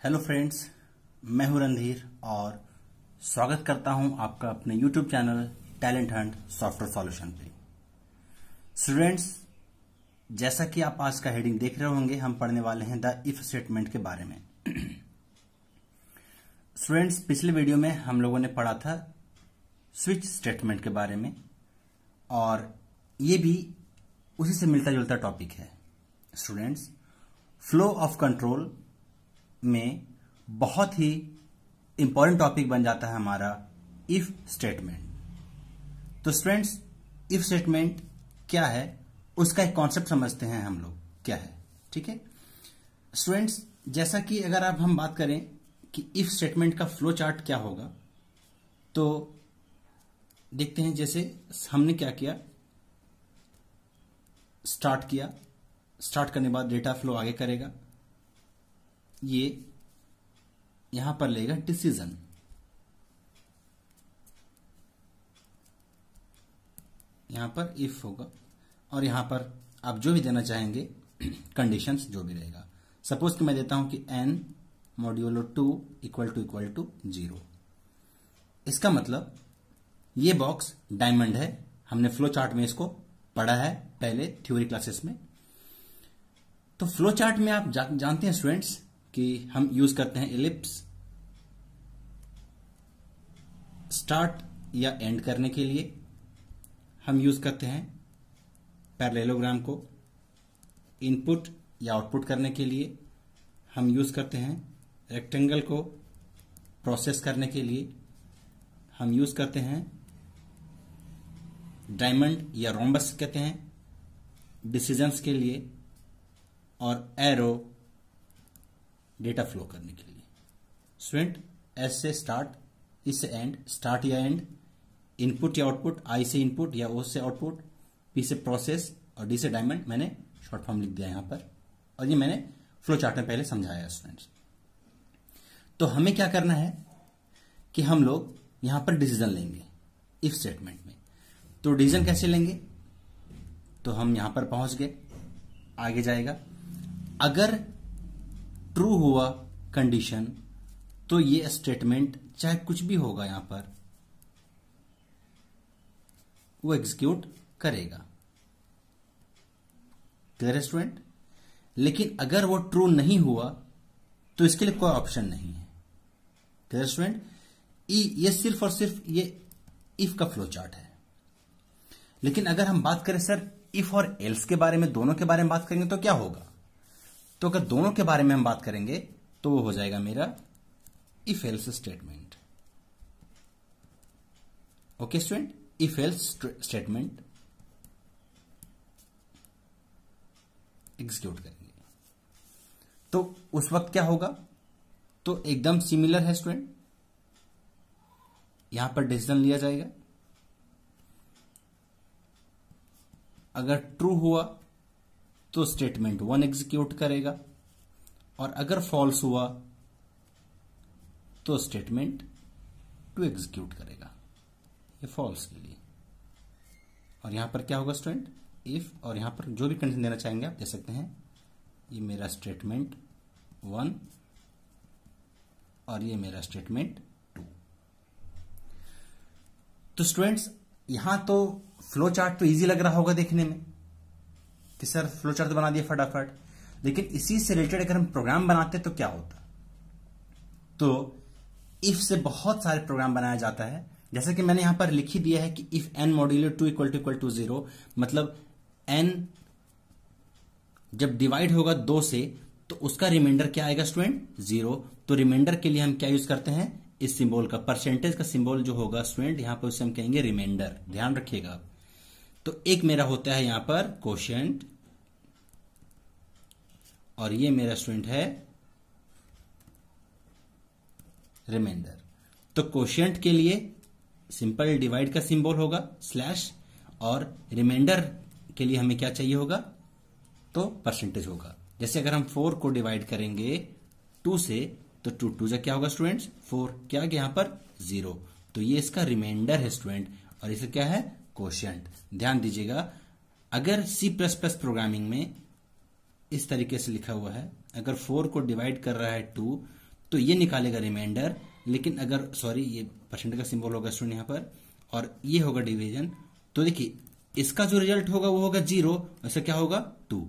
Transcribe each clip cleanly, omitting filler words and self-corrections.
Hello friends, मैं हूं रणधीर और स्वागत करता हूं आपका अपने YouTube channel talent Hunt software solution पे। स्टूडेंट्स, जैसा कि आप आज का हेडिंग देख रहे होंगे, हम पढ़ने वाले हैं द इफ स्टेटमेंट के बारे में। स्टूडेंट्स, पिछले वीडियो में हम लोगों ने पढ़ा था स्विच स्टेटमेंट के बारे में और ये भी उसी से मिलता जुलता टॉपिक है। स्टूडेंट्स, फ्लो ऑफ कंट्रोल में बहुत ही इंपॉर्टेंट टॉपिक बन जाता है हमारा इफ स्टेटमेंट। तो स्टूडेंट्स, इफ स्टेटमेंट क्या है उसका एक कॉन्सेप्ट समझते हैं हम लोग क्या है। ठीक है स्टूडेंट्स, जैसा कि अगर आप हम बात करें कि इफ स्टेटमेंट का फ्लो चार्ट क्या होगा, तो देखते हैं। जैसे हमने क्या किया, स्टार्ट किया, स्टार्ट करने के बाद डेटा फ्लो आगे करेगा, ये यहां पर लेगा डिसीजन, यहां पर इफ होगा और यहां पर आप जो भी देना चाहेंगे कंडीशंस जो भी रहेगा। सपोज कि मैं देता हूं कि n मॉड्यूलो 2 इक्वल टू 0। इसका मतलब ये बॉक्स डायमंड है। हमने फ्लो चार्ट में इसको पढ़ा है पहले थ्योरी क्लासेस में। तो फ्लो चार्ट में आप जानते हैं स्टूडेंट्स कि हम यूज करते हैं एलिप्स स्टार्ट या एंड करने के लिए, हम यूज करते हैं पैरेललोग्राम को इनपुट या आउटपुट करने के लिए, हम यूज करते हैं रेक्टेंगल को प्रोसेस करने के लिए, हम यूज करते हैं डायमंड या रोम्बस कहते हैं डिसीजंस के लिए, और एरो डेटा फ्लो करने के लिए। स्टूडेंट, एस से स्टार्ट, इस से एंड, स्टार्ट या एंड, इनपुट या आउटपुट, आई से इनपुट या ओ से आउटपुट, पी से प्रोसेस और डी से डायमंड। मैंने शॉर्ट फॉर्म लिख दिया यहां पर और ये मैंने फ्लो चार्ट में पहले समझाया स्टूडेंट्स। तो हमें क्या करना है कि हम लोग यहां पर डिसीजन लेंगे इफ स्टेटमेंट में। तो डिसीजन कैसे लेंगे, तो हम यहां पर पहुंच गए, आगे जाएगा। अगर ट्रू हुआ कंडीशन तो ये स्टेटमेंट चाहे कुछ भी होगा यहां पर वो एग्जीक्यूट करेगा। क्लियर है स्टूडेंट? लेकिन अगर वो ट्रू नहीं हुआ तो इसके लिए कोई ऑप्शन नहीं है। Clear student? ये सिर्फ और सिर्फ ये इफ का फ्लो चार्ट है। लेकिन अगर हम बात करें सर इफ और एल्स के बारे में, दोनों के बारे में बात करेंगे तो क्या होगा? तो अगर दोनों के बारे में हम बात करेंगे तो वो हो जाएगा मेरा if else statement. Okay student, if else statement execute करेंगे तो उस वक्त क्या होगा? तो एकदम सिमिलर है स्टूडेंट। यहां पर डिसीजन लिया जाएगा। अगर ट्रू हुआ तो स्टेटमेंट 1 एग्जीक्यूट करेगा और अगर फॉल्स हुआ तो स्टेटमेंट 2 एग्जीक्यूट करेगा, ये फॉल्स के लिए। और यहां पर क्या होगा स्टूडेंट? इफ, और यहां पर जो भी कंडीशन देना चाहेंगे आप दे सकते हैं। ये मेरा स्टेटमेंट 1 और ये मेरा स्टेटमेंट 2। तो स्टूडेंट्स, यहां तो फ्लो चार्ट तो इजी लग रहा होगा देखने में कि सर फ्लो चार्ट तो बना दिया फटाफट, लेकिन इसी से रिलेटेड अगर हम प्रोग्राम बनाते तो क्या होता? तो इफ से बहुत सारे प्रोग्राम बनाया जाता है। जैसे कि मैंने यहां पर लिख ही दिया है कि if n modulo 2 equal to 0, मतलब n जब डिवाइड होगा 2 से तो उसका रिमाइंडर क्या आएगा स्टूडेंट? 0। तो रिमाइंडर के लिए हम क्या यूज करते हैं? इस सिंबल का, परसेंटेज का सिंबल जो होगा स्टूडेंट यहां पर उसे हम कहेंगे रिमाइंडर। ध्यान रखिएगा आप। तो एक मेरा होता है यहां पर कोशेंट और ये मेरा स्टूडेंट है रिमाइंडर। तो कोशेंट के लिए सिंपल डिवाइड का सिंबल होगा स्लैश, और रिमाइंडर के लिए हमें क्या चाहिए होगा? तो परसेंटेज होगा। जैसे अगर हम 4 को डिवाइड करेंगे 2 से तो 2 2 जा क्या होगा स्टूडेंट्स? 4। क्या आ गया यहां पर? 0। तो ये इसका रिमाइंडर है स्टूडेंट और इसे क्या है? कोशेंट। ध्यान दीजिएगा, अगर C++ प्रोग्रामिंग में इस तरीके से लिखा हुआ है, अगर 4 को डिवाइड कर रहा है 2 तो ये निकालेगा रिमाइंडर। लेकिन अगर सॉरी ये परसेंट का सिंबल होगा स्टूडेंट यहाँ पर, और ये होगा डिवीजन, तो देखिए इसका जो रिजल्ट होगा वो होगा 0, ऐसा क्या होगा 2,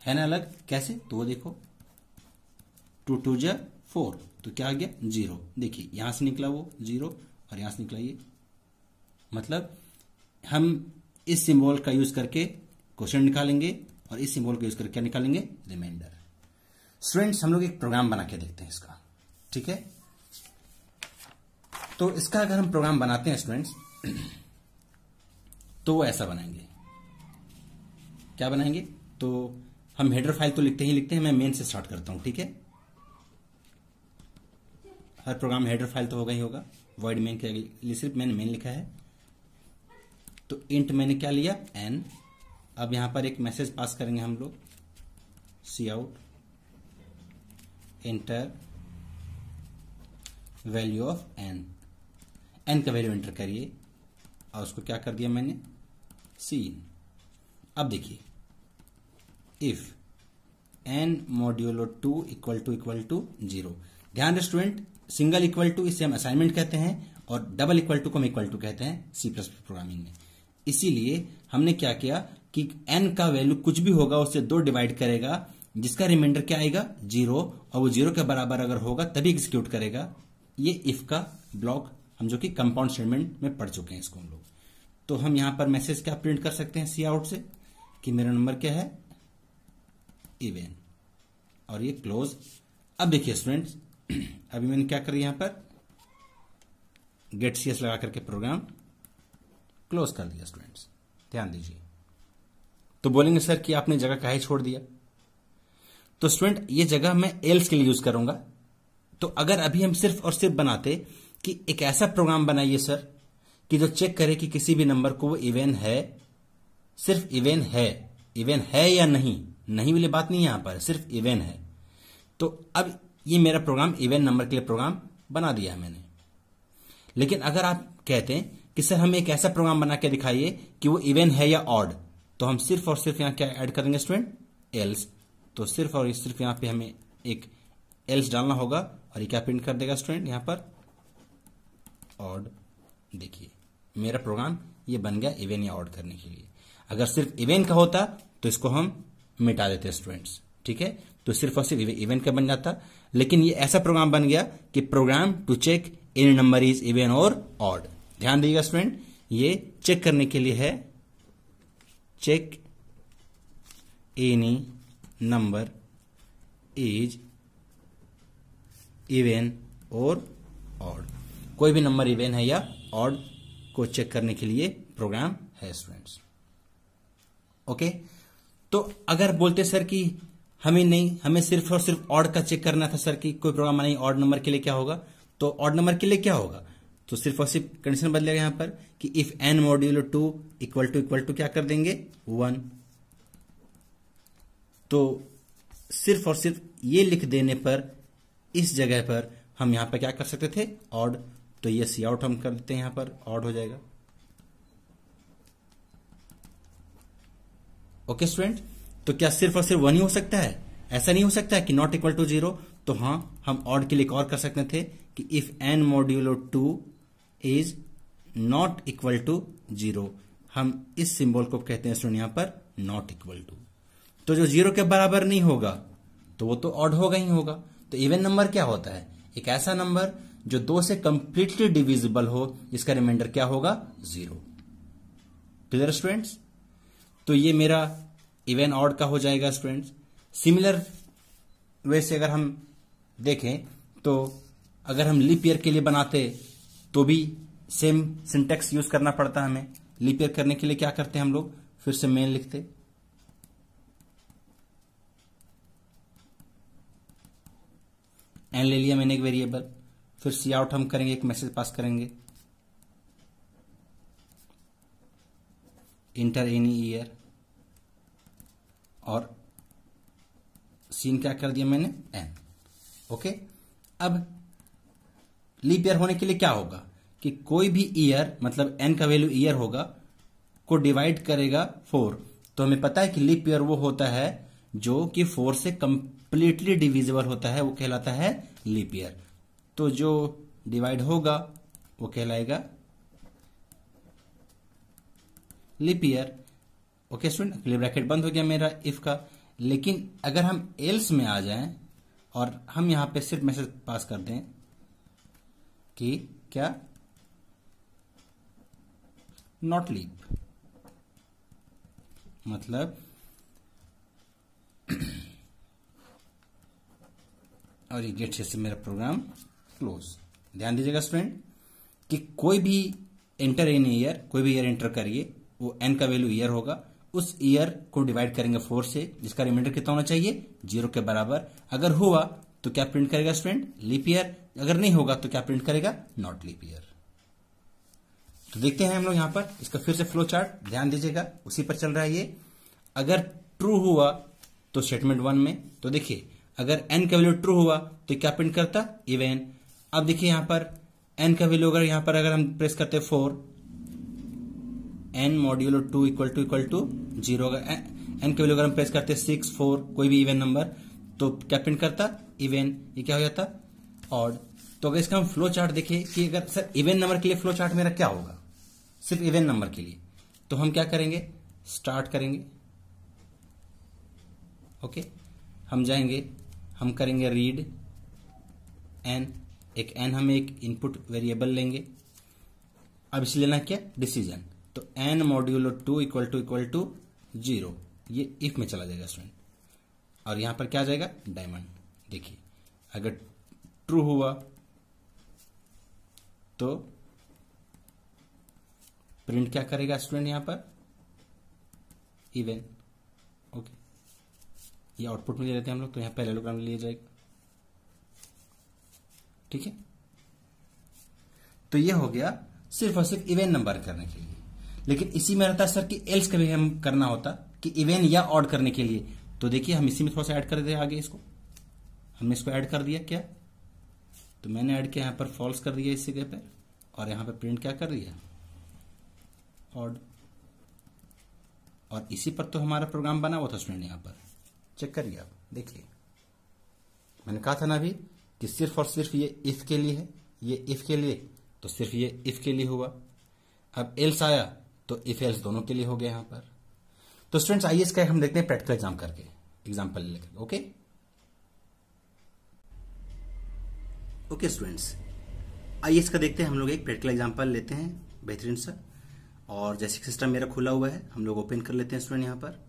है ना अलग। कैसे, तो वो देखो 2 2 जा 4, तो क्या आ गया 0। देखिए यहां से निकला वो 0 और यहां से निकला ये, मतलब हम इस सिंबल का यूज करके क्वेश्चन निकालेंगे और इस सिंबल का यूज करके क्या निकालेंगे, रिमाइंडर। स्टूडेंट्स हम लोग एक प्रोग्राम बना के देखते हैं इसका, ठीक है। तो इसका अगर हम प्रोग्राम बनाते हैं स्टूडेंट्स तो वो ऐसा बनाएंगे, क्या बनाएंगे, तो हम हेडर फाइल तो लिखते हैं, मैं मेन से स्टार्ट करता हूं, ठीक है। हर प्रोग्राम में हेडर फाइल तो होगा ही होगा, वॉइड मेन के लिए सिर्फ मैंने मेन लिखा है। तो इंट मैंने क्या लिया, n। अब यहां पर एक मैसेज पास करेंगे हम लोग, cout enter value of n का वैल्यू एंटर करिए, और उसको क्या कर दिया मैंने, सीन। अब देखिए if n modulo 2 equal to 0। ध्यान दे स्टूडेंट, सिंगल इक्वल टू इसे हम असाइनमेंट कहते हैं और डबल इक्वल टू को हम इक्वल टू कहते हैं सी प्लस प्रोग्रामिंग में। इसीलिए हमने क्या किया कि n का वैल्यू कुछ भी होगा उससे 2 डिवाइड करेगा, जिसका रिमाइंडर क्या आएगा 0, और वो 0 के बराबर अगर होगा तभी एग्जीक्यूट करेगा। ये इफ का ब्लॉक हम जो कि कंपाउंड स्टेटमेंट में पढ़ चुके हैं इसको हम लोग। तो हम यहां पर मैसेज क्या प्रिंट कर सकते हैं सी आउट से कि मेरा नंबर क्या है, इवन, और ये क्लोज। अब देखिए स्टूडेंट्स अभी मैंने क्या कर दिया, यहां पर गेट सीएस लगा करके प्रोग्राम क्लोज कर दिया। स्टूडेंट्स ध्यान दीजिए, तो बोलेंगे सर कि आपने जगह काहे छोड़ दिया, तो स्टूडेंट ये जगह मैं एल्स के लिए यूज करूंगा। तो अगर अभी हम सिर्फ और सिर्फ बनाते कि एक ऐसा प्रोग्राम बनाइए सर कि जो चेक करे कि किसी भी नंबर को वो इवन है, सिर्फ इवन है या नहीं वाली बात नहीं, यहां पर सिर्फ इवन है। तो अब ये मेरा प्रोग्राम इवन नंबर के लिए प्रोग्राम बना दिया है मैंने। लेकिन अगर आप कहते हैं कि सर हमें एक ऐसा प्रोग्राम बना के दिखाइए कि वो इवन है या ऑड, तो हम सिर्फ और सिर्फ यहां क्या ऐड करेंगे स्टूडेंट, एल्स। तो सिर्फ और सिर्फ यहां पे हमें एक एल्स डालना होगा, और ये क्या प्रिंट कर देगा स्टूडेंट यहां पर, ऑड। देखिए मेरा प्रोग्राम ये बन गया इवन या ऑड करने के लिए। अगर सिर्फ इवन का होता तो इसको हम मिटा देते स्टूडेंट्स, ठीक है। तो सिर्फ और सिर्फ इवन का बन जाता, लेकिन ये ऐसा प्रोग्राम बन गया कि program to check any number is even और ऑड। ध्यान दीजिएगा स्टूडेंट, ये चेक करने के लिए है, check any number is even और ऑड। कोई भी नंबर इवन है या ऑड को चेक करने के लिए प्रोग्राम है स्टूडेंट्स, ओके। तो अगर बोलते सर कि हमें सिर्फ और सिर्फ ऑड का चेक करना था सर, कि कोई प्रोग्राम बनाइए ऑड नंबर के लिए क्या होगा, तो ऑड नंबर के लिए क्या होगा, तो सिर्फ और सिर्फ कंडीशन बदलेगा यहां पर कि if n modulo 2 equal to क्या कर देंगे 1। तो सिर्फ और सिर्फ ये लिख देने पर इस जगह पर हम यहां पर क्या कर सकते थे, ऑड। तो ये सी आउट हम कर देते हैं, यहां पर ऑड हो जाएगा, ओके स्टूडेंट। तो क्या सिर्फ और सिर्फ 1 ही हो सकता है, ऐसा नहीं हो सकता है कि नॉट इक्वल टू 0। तो हां, हम ऑड के लिए एक और कर सकते थे कि if n modulo 2 is not equal to 0। हम इस सिंबल को कहते हैं स्टूडेंट यहां पर नॉट इक्वल टू। तो जो 0 के बराबर नहीं होगा तो वो तो ऑड होगा ही होगा। तो इवन नंबर क्या होता है, एक ऐसा नंबर जो 2 से कंप्लीटली डिविजिबल हो, जिसका रिमाइंडर क्या होगा 0। क्लियर स्टूडेंट्स, तो ये मेरा इवन ऑड का हो जाएगा स्टूडेंट्स। सिमिलर वे से अगर हम देखें तो अगर हम लीप ईयर के लिए बनाते तो भी सेम सिंटेक्स यूज करना पड़ता हमें। लीप ईयर करने के लिए क्या करते हैं हम लोग, फिर से मेन लिखते, एन ले लिया मैंने एक वेरिएबल, फिर सी आउट हम करेंगे, एक मैसेज पास करेंगे, इंटर एनी ईयर, और सीन क्या कर दिया मैंने एन, ओके। अब लीप ईयर होने के लिए क्या होगा कि कोई भी ईयर मतलब एन का वैल्यू ईयर होगा को डिवाइड करेगा 4। तो हमें पता है कि लीप ईयर वो होता है जो कि 4 से कंप्लीटली डिविजिबल होता है वो कहलाता है लीप ईयर। तो जो डिवाइड होगा वो कहलाएगा leap year. Okay student, clear bracket बंद हो गया मेरा इफ का। लेकिन अगर हम एल्स में आ जाएं और हम यहां पे सिर्फ मैसेज पास कर दें कि क्या, नॉट लीप, मतलब और ये गेट से मेरा प्रोग्राम क्लोज। ध्यान दीजिएगा स्टूडेंट कि कोई भी एंटर इन ईयर, कोई भी ईयर एंटर करिए, वो एन का वैल्यू ईयर होगा, उस ईयर को डिवाइड करेंगे 4 से, जिसका रिमाइंडर कितना होना चाहिए, 0 के बराबर। अगर हुआ तो क्या प्रिंट करेगा स्टूडेंट, लीप ईयर। अगर नहीं होगा तो क्या प्रिंट करेगा, नॉट लीप ईयर। तो देखते हैं हम लोग यहां पर इसका फिर से फ्लो चार्ट, ध्यान दीजिएगा उसी पर चल रहा है ये। अगर ट्रू हुआ तो स्टेटमेंट 1 में, तो देखिए अगर एन का वैल्यू ट्रू हुआ तो क्या प्रिंट करता, इवन। अब देखिए यहां पर एन का वैल्यू अगर यहां पर अगर हम प्रेस करते 4, एन मॉड्यूलो 2 इक्वल टू 0, अगर एन का वैल्यू अगर हम प्रेस करते 6, 4, कोई भी इवन नंबर, तो क्या प्रिंट करता, इवन। ये क्या हो जाता, ऑड। तो अगर इसका हम फ्लो चार्ट देखें कि अगर सर इवन नंबर के लिए फ्लो चार्ट मेरा क्या होगा, सिर्फ इवन नंबर के लिए, तो हम क्या करेंगे, स्टार्ट करेंगे। ओके, हम जाएंगे, हम करेंगे रीड एन, एक एन हम एक इनपुट वेरिएबल लेंगे। अब इसे लेना क्या, डिसीजन। तो एन मॉड्यूलो 2 इक्वल टू 0, ये इफ में चला जाएगा स्टूडेंट, और यहां पर क्या जाएगा, डायमंड। देखिए अगर ट्रू हुआ तो प्रिंट क्या करेगा स्टूडेंट, यहां पर इवन। ओके, ये आउटपुट में ले लेते हैं हम लोग, तो यहां पैरेललोग्राम लिया जाएगा। ठीक है, तो ये हो गया सिर्फ और सिर्फ इवन नंबर करने के लिए। लेकिन इसी में रहता है सर कि एल्स कभी हम करना होता कि इवन या ऑड करने के लिए, तो देखिए हम इसी में थोड़ा सा ऐड कर देते हैं आगे इसको। हमने इसको ऐड कर दिया क्या, तो मैंने ऐड किया यहां पर फॉल्स कर दिया इस जगह पे, और यहां पर प्रिंट क्या कर दिया, ऑड। और इसी पर तो हमारा प्रोग्राम बना हुआ था स्टूडेंट, यहां पर चेक करिए आप, देखिए मैंने कहा था ना अभी कि सिर्फ और सिर्फ ये इफ के लिए है, ये इफ के लिए, तो सिर्फ ये इफ के लिए हुआ। अब एल्स आया तो इफ एल्स दोनों के लिए हो गया यहां पर। तो स्टूडेंट्स आइए इसका हम देखते हैं प्रैक्टिकल एग्जाम करके, एग्जाम्पल लेकर। ओके स्टूडेंट्स, आइए इसका देखते हैं हम लोग, एक प्रैक्टिकल एग्जाम्पल लेते हैं बेहतरीन सा। और जैसे सिस्टम मेरा खुला हुआ है, हम लोग ओपन कर लेते हैं स्टूडेंट यहां पर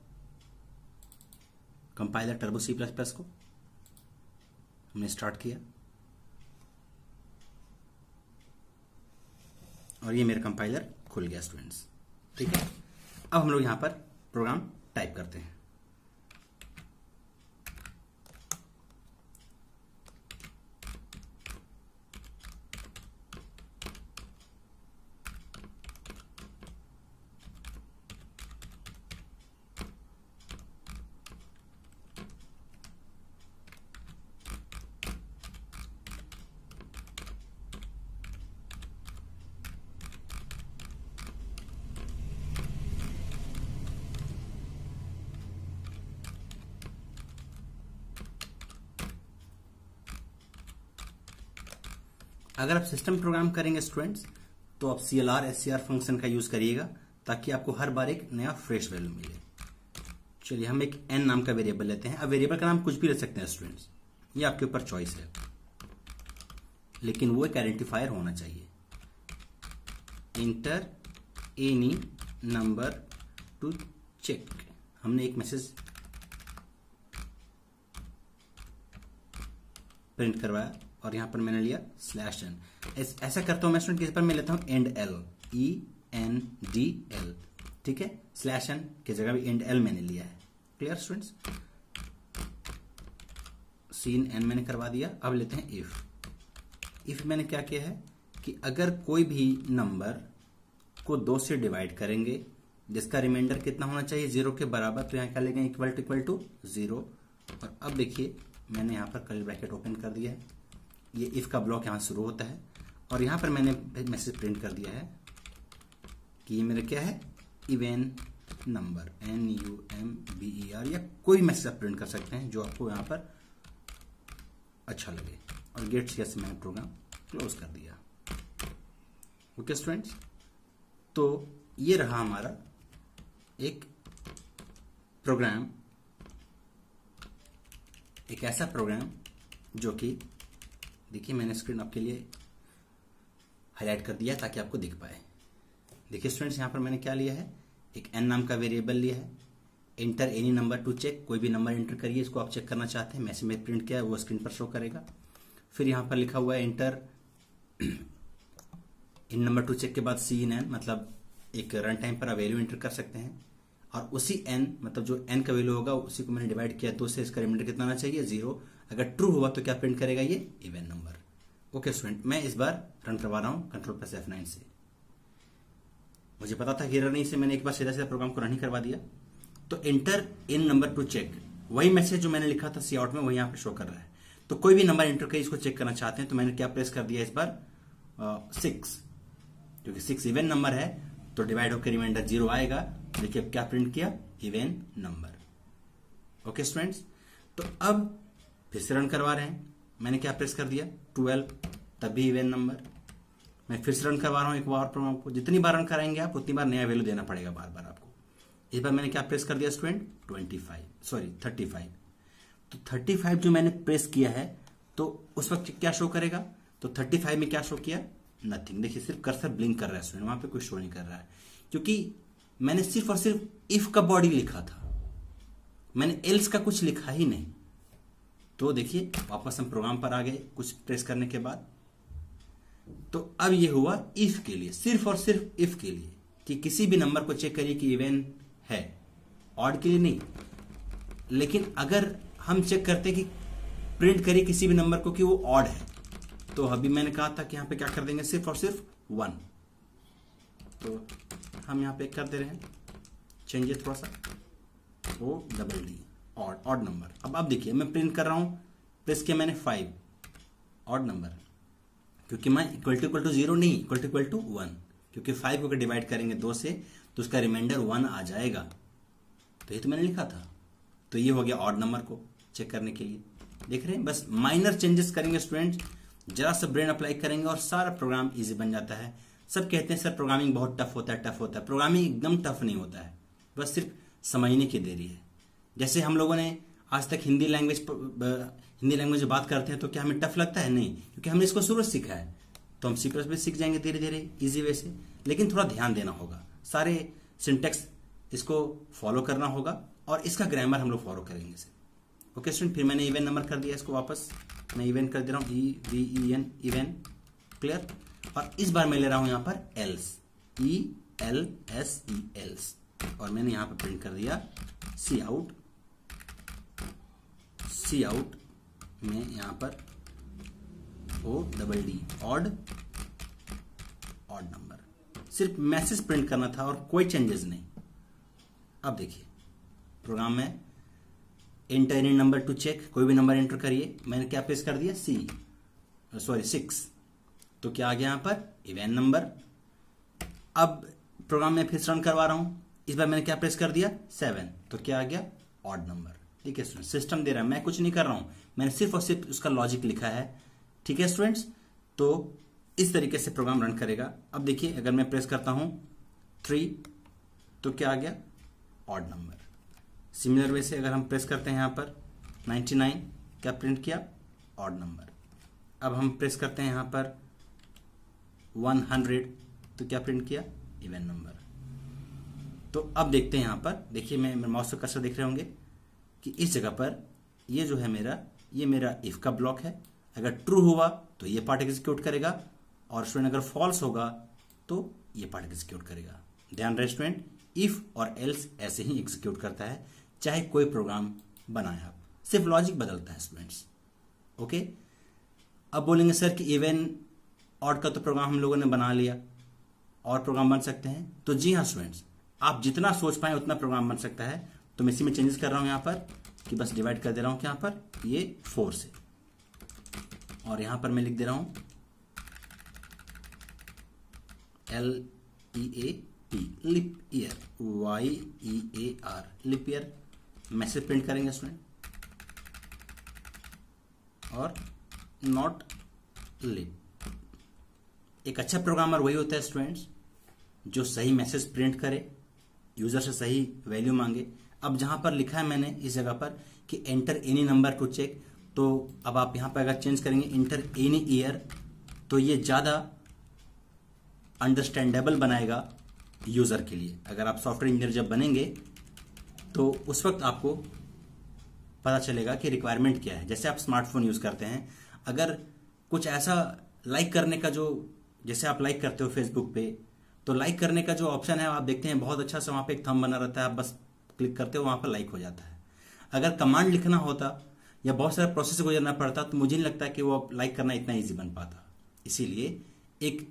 कंपाइलर टर्बो C++ को हमने स्टार्ट किया, और ये मेरा कंपाइलर खुल गया स्टूडेंट्स। ठीक है, अब हम लोग यहां पर प्रोग्राम टाइप करते हैं। अगर आप सिस्टम प्रोग्राम करेंगे स्टूडेंट्स, तो आप CLR SCR फंक्शन का यूज करिएगा, ताकि आपको हर बार एक नया फ्रेश वैल्यू मिले। चलिए हम एक n नाम का वेरिएबल लेते हैं। अब वेरिएबल का नाम कुछ भी ले सकते हैं स्टूडेंट्स, ये आपके ऊपर चॉइस है, लेकिन वो एक आइडेंटिफायर होना चाहिए। Enter any number to check, हमने एक मैसेज प्रिंट करवाया, और यहां पर मैंने लिया /n। ऐसा करता हूं मैं स्टूडेंट, किस पर मैं लेता हूं एंड l, ENDL। ठीक है, /n की जगह भी एंड l मैंने लिया है। क्लियर स्टूडेंट्स, सीन n मैंने करवा दिया। अब लेते हैं इफ मैंने क्या किया है कि अगर कोई भी नंबर को 2 से डिवाइड करेंगे जिसका रिमाइंडर कितना होना चाहिए, 0 के बराबर, तो यहां क्या लेंगे, इक्वल टू 0। और अब देखिए मैंने यहां पर कर्ली ब्रैकेट ओपन कर दिया है, ये इफ का ब्लॉक यहां शुरू होता है, और यहां पर मैंने मैसेज प्रिंट कर दिया है कि ये मेरा क्या है, इवन नंबर, NUMBER, या कोई मैसेज आप प्रिंट कर सकते हैं जो आपको यहां पर अच्छा लगे। और गेट से मैंने प्रोग्राम क्लोज कर दिया। ओके स्टूडेंट्स, तो ये रहा हमारा एक प्रोग्राम, एक ऐसा प्रोग्राम जो कि देखिए मैंने स्क्रीन आपके लिए हाईलाइट कर दिया ताकि आपको दिख पाए। देखिए स्टूडेंट्स, यहां पर मैंने क्या लिया है, एक n नाम का वेरिएबल लिया है। Enter any number to check, कोई भी नंबर एंटर करिए, इसको आप चेक करना चाहते हैं, मैसेज में प्रिंट किया है वो स्क्रीन पर शो करेगा। फिर यहां पर लिखा हुआ है enter in number to check के बाद C in n, मतलब एक रन टाइम पर आप वैल्यू एंटर कर सकते हैं, और उसी n मतलब जो n का वैल्यू होगा उसी को मैंने डिवाइड किया 2 से, इसका रिमाइंडर कितना आना चाहिए 0। अगर ट्रू हुआ तो क्या प्रिंट करेगा, ये इवन नंबर। ओके स्टूडेंट, मैं इस बार रन करवा रहा हूं Ctrl+F9 से। मुझे पता था कि रन से मैंने एक बार सीधा सीधा प्रोग्राम को रन ही करवा दिया। तो enter in number to check, वही मैसेज जो मैंने लिखा था सी आउट में वही यहां पर शो कर रहा है। तो कोई भी नंबर एंटर करिए, इसको चेक करना चाहते हैं, तो मैंने क्या प्रेस कर दिया इस बार 6, क्योंकि 6 इवन नंबर है तो डिवाइड होकर रिमाइंडर 0 आएगा। देखिए क्या प्रिंट किया, इवन नंबर। ओके स्टूडेंट्स, तो अब फिर से रन करवा रहे हैं, मैंने क्या प्रेस कर दिया 12, तब भी इवन नंबर। मैं फिर से रन करवा रहा हूं एक बार प्रोग्राम को। जितनी बार रन कराएंगे आप उतनी बार नया वैल्यू देना पड़ेगा बार बार आपको। इस बार मैंने क्या प्रेस कर दिया स्टूडेंट 35। तो 35 जो मैंने प्रेस किया है तो उस वक्त क्या शो करेगा, तो 35 में क्या शो किया, नथिंग। देखिए सिर्फ कर्सर ब्लिंक कर रहा है स्टूडेंट, वहां पे कुछ शो नहीं कर रहा है, क्योंकि मैंने सिर्फ और सिर्फ इफ का बॉडी लिखा था, मैंने एल्स का कुछ लिखा ही नहीं। तो देखिए वापस हम प्रोग्राम पर आ गए कुछ प्रेस करने के बाद। तो अब ये हुआ इफ के लिए, सिर्फ और सिर्फ इफ के लिए, कि किसी भी नंबर को चेक करिए कि इवन है, ऑड के लिए नहीं। लेकिन अगर हम चेक करते कि प्रिंट करिए किसी भी नंबर को कि वो ऑड है, तो अभी मैंने कहा था कि यहां पे क्या कर देंगे, सिर्फ और सिर्फ 1। तो हम यहां पे कर दे रहे हैं चेंज थोड़ा सा, ODD, ऑड नंबर। अब देखिए मैं प्रिंट कर रहा हूं, प्रेस किया मैंने 5, ऑड नंबर, क्योंकि मैं इक्वल टू 0 नहीं, इक्वल टू 1, क्योंकि 5 को डिवाइड करेंगे 2 से तो उसका रिमाइंडर 1 आ जाएगा। तो ये तो मैंने लिखा था, तो ये हो गया ऑड नंबर को चेक करने के लिए। देख रहे हैं, बस माइनर चेंजेस करेंगे स्टूडेंट, जरा सा ब्रेन अप्लाई करेंगे और सारा प्रोग्राम इजी बन जाता है। सब कहते हैं सर प्रोग्रामिंग बहुत टफ होता है। प्रोग्रामिंग एकदम टफ नहीं होता है, बस सिर्फ समझने की देरी है। जैसे हम लोगों ने आज तक हिंदी लैंग्वेज में बात करते हैं तो क्या हमें टफ लगता है, नहीं, क्योंकि हमने इसको शुरू से सीखा है। तो हम C++ सीख जाएंगे धीरे धीरे इजी वे से, लेकिन थोड़ा ध्यान देना होगा, सारे सिंटेक्स इसको फॉलो करना होगा और इसका ग्रामर हम लोग फॉलो करेंगे इसे। ओके स्टूडेंट, फिर मैंने इवन नंबर कर दिया, इसको वापस मैं इवन कर दे रहा हूं, EVEN, इवन, क्लियर। और इस बार मैं ले रहा हूं यहां पर एल्स, ELSE, एल्स, और मैंने यहां पर प्रिंट कर दिया सी आउट में यहां पर ODD, ऑड नंबर। सिर्फ मैसेज प्रिंट करना था और कोई चेंजेस नहीं। अब देखिए प्रोग्राम में enter any number to check, कोई भी नंबर एंटर करिए, मैंने क्या प्रेस कर दिया 6, तो क्या आ गया यहां पर इवन नंबर। अब प्रोग्राम में फिर रन करवा रहा हूं, इस बार मैंने क्या प्रेस कर दिया 7, तो क्या आ गया ऑड नंबर। ठीक है स्टूडेंट, सिस्टम दे रहा है, मैं कुछ नहीं कर रहा हूं, मैंने सिर्फ और सिर्फ उसका लॉजिक लिखा है। ठीक है स्टूडेंट्स, तो इस तरीके से प्रोग्राम रन करेगा। अब देखिए अगर मैं प्रेस करता हूं 3, तो क्या आ गया ऑड नंबर। सिमिलर वे से अगर हम प्रेस करते हैं यहां पर 99, क्या प्रिंट किया ऑड नंबर। अब हम प्रेस करते हैं यहां पर 100, तो क्या प्रिंट किया इवन नंबर। तो अब देखते हैं यहां पर, देखिए मैं माउस का कर्सर देख रहे होंगे कि इस जगह पर ये जो है मेरा इफ का ब्लॉक है। अगर ट्रू हुआ तो ये पार्ट एग्जीक्यूट करेगा, और स्टूडेंट अगर फॉल्स होगा तो ये पार्ट एग्जीक्यूट करेगा। ध्यान रहे स्टूडेंट, इफ और एल्स ऐसे ही एग्जीक्यूट करता है, चाहे कोई प्रोग्राम बनाए आप, सिर्फ लॉजिक बदलता है स्टूडेंट्स। ओके, अब बोलेंगे सर कि इवन ऑड का तो प्रोग्राम हम लोगों ने बना लिया, और प्रोग्राम बन सकते हैं। तो जी हाँ स्टूडेंट्स, आप जितना सोच पाए उतना प्रोग्राम बन सकता है। तो मैं इसी में चेंजेस कर रहा हूं यहां पर कि बस डिवाइड कर दे रहा हूं कि यहां पर ये 4 से, और यहां पर मैं लिख दे रहा हूं LEA lip year, YEAR, lip year message print करेंगे स्टूडेंट, और नॉट लिप। एक अच्छा प्रोग्रामर वही होता है स्टूडेंट्स जो सही मैसेज प्रिंट करे, यूजर से सही वैल्यू मांगे। अब जहां पर लिखा है मैंने इस जगह पर कि enter any number to check, तो अब आप यहां पर अगर चेंज करेंगे एंटर एनी ईयर, तो ये ज्यादा अंडरस्टैंडेबल बनाएगा यूजर के लिए। अगर आप सॉफ्टवेयर इंजीनियर जब बनेंगे तो उस वक्त आपको पता चलेगा कि रिक्वायरमेंट क्या है। जैसे आप स्मार्टफोन यूज करते हैं, अगर कुछ ऐसा लाइक करने का जो, जैसे आप लाइक करते हो फेसबुक पे, तो लाइक करने का जो ऑप्शन है आप देखते हैं बहुत अच्छा सा वहां पे एक थंब बना रहता है, आप बस क्लिक करते हो वहां पर लाइक हो जाता है। अगर कमांड लिखना होता या बहुत सारे प्रोसेस से गुजरना पड़ता तो मुझे नहीं लगता कि वो लाइक करना इतना ईजी बन पाता। इसीलिए एक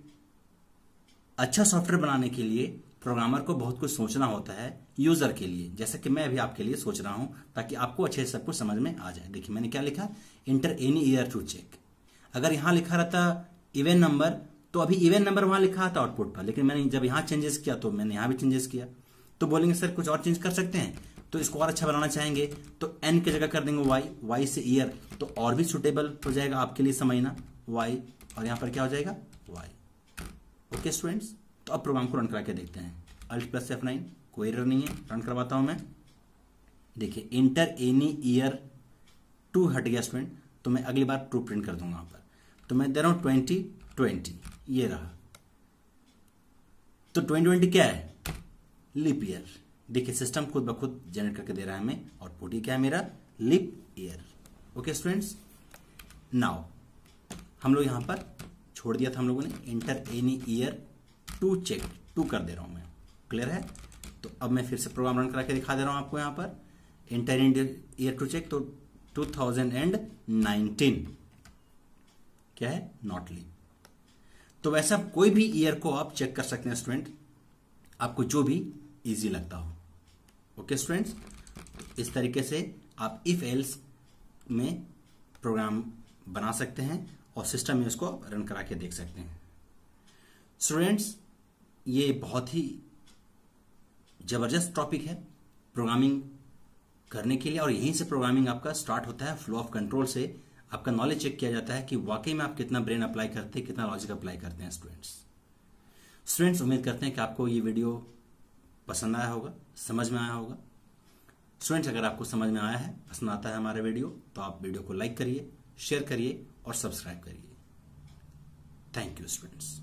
अच्छा सॉफ्टवेयर बनाने के लिए प्रोग्रामर को बहुत कुछ सोचना होता है यूजर के लिए, जैसा कि मैं अभी आपके लिए सोच रहा हूं, ताकि आपको अच्छे से सब कुछ समझ में आ जाए। देखिए मैंने क्या लिखा, enter any year to check. अगर यहां लिखा रहता इवन नंबर, तो अभी इवन नंबर वहां लिखा था आउटपुट पर, लेकिन मैंने जब यहां चेंजेस किया तो मैंने यहां भी चेंजेस किया। तो बोलेंगे सर कुछ और चेंज कर सकते हैं, तो इसको और अच्छा बनाना चाहेंगे तो एन की जगह कर देंगे वाई से ईयर, तो और भी सुटेबल हो जाएगा आपके लिए समझना, वाई, और यहां पर क्या हो जाएगा वाई। ओके स्टूडेंट्स, तो अब प्रोग्राम को रन करा के देखते हैं। Alt + F9, कोई एरर नहीं है, रन करवाता हूं मैं। देखिए इंटर एनी ईयर टू हट गया स्टूडेंट, तो मैं अगली बार ट्रू प्रिंट कर दूंगा यहां पर। तो मैं दे रहा हूं 2020, ये रहा। तो 2020 क्या है, लिप ईयर। देखिए सिस्टम खुद ब खुद जनरेट करके दे रहा है हमें, और पूरी क्या है मेरा lip year. Okay students, now हम लोग यहां पर छोड़ दिया था हम लोगों ने enter any year to check, टू कर दे रहा हूं मैं, क्लियर है। तो अब मैं फिर से प्रोग्राम रन करा के दिखा दे रहा हूं आपको यहां पर इंटर ईयर टू चेक, तो 2019 क्या है, नॉट लिप। तो वैसा कोई भी ईयर को आप चेक कर सकते हैं स्टूडेंट, आपको जो भी इजी लगता हो। ओके स्टूडेंट्स, इस तरीके से आप इफ एल्स में प्रोग्राम बना सकते हैं और सिस्टम में उसको रन करा के देख सकते हैं। स्टूडेंट्स, ये बहुत ही जबरदस्त टॉपिक है प्रोग्रामिंग करने के लिए, और यहीं से प्रोग्रामिंग आपका स्टार्ट होता है। फ्लो ऑफ कंट्रोल से आपका नॉलेज चेक किया जाता है कि वाकई में आप कितना ब्रेन अप्लाई करते हैं, कितना लॉजिक अप्लाई करते हैं। स्टूडेंट्स उम्मीद करते हैं कि आपको ये वीडियो पसंद आया होगा, समझ में आया होगा। स्टूडेंट्स, अगर आपको समझ में आया है, पसंद आता है हमारे वीडियो, तो आप वीडियो को लाइक करिए, शेयर करिए और सब्सक्राइब करिए। Thank you students.